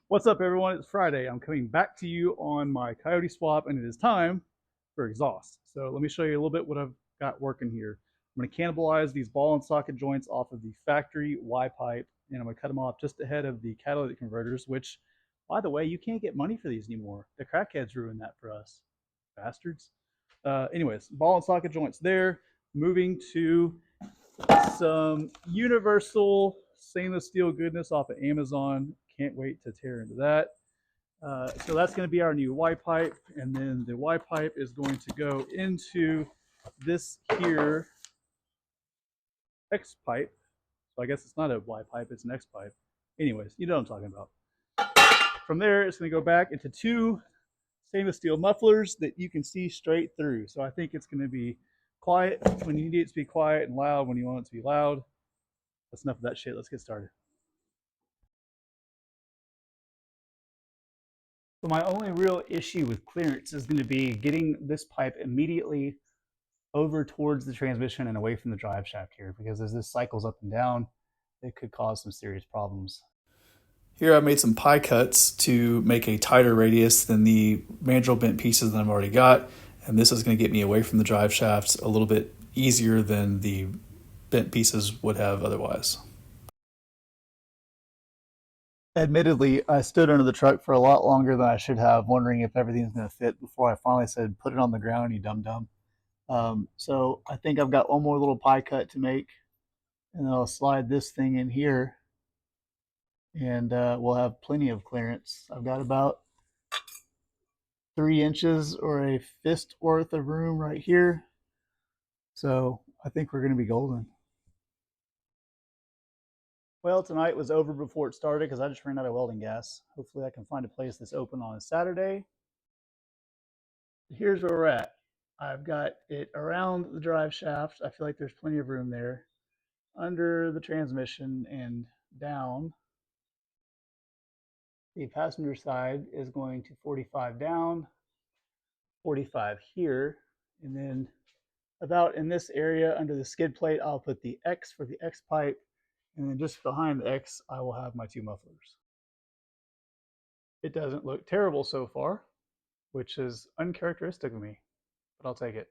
What's up, everyone? It's Friday. I'm coming back to you on my Coyote swap, and it is time for exhaust. So let me show you a little bit what I've got working here. I'm going to cannibalize these ball and socket joints off of the factory Y pipe, and I'm going to cut them off just ahead of the catalytic converters, which, by the way, you can't get money for these anymore. The crackheads ruined that for us, bastards. Anyways, ball and socket joints there. Moving to some universal stainless steel goodness off of Amazon. Can't wait to tear into that. So that's going to be our new Y pipe, and then the Y pipe is going to go into this here X pipe. So I guess it's not a Y pipe, it's an X pipe. Anyways, you know what I'm talking about. From there, it's going to go back into two stainless steel mufflers that you can see straight through. So I think it's going to be quiet when you need it to be quiet and loud when you want it to be loud. That's enough of that shit. Let's get started. So my only real issue with clearance is going to be getting this pipe immediately over towards the transmission and away from the drive shaft here, because as this cycles up and down, it could cause some serious problems. Here I've made some pie cuts to make a tighter radius than the mandrel bent pieces that I've already got, and this is going to get me away from the drive shafts a little bit easier than the bent pieces would have otherwise. Admittedly, I stood under the truck for a lot longer than I should have, wondering if everything's going to fit before I finally said, put it on the ground, you dum-dum. So I think I've got one more little pie cut to make, and then I'll slide this thing in here, and we'll have plenty of clearance. I've got about 3 inches or a fist worth of room right here. So I think we're going to be golden. Well, tonight was over before it started because I just ran out of welding gas. Hopefully I can find a place that's open on a Saturday. Here's where we're at. I've got it around the drive shaft. I feel like there's plenty of room there. Under the transmission and down. The passenger side is going to 45 down, 45 here, and then about in this area under the skid plate, I'll put the X for the X pipe, and then just behind the X, I will have my two mufflers. It doesn't look terrible so far, which is uncharacteristic of me, but I'll take it.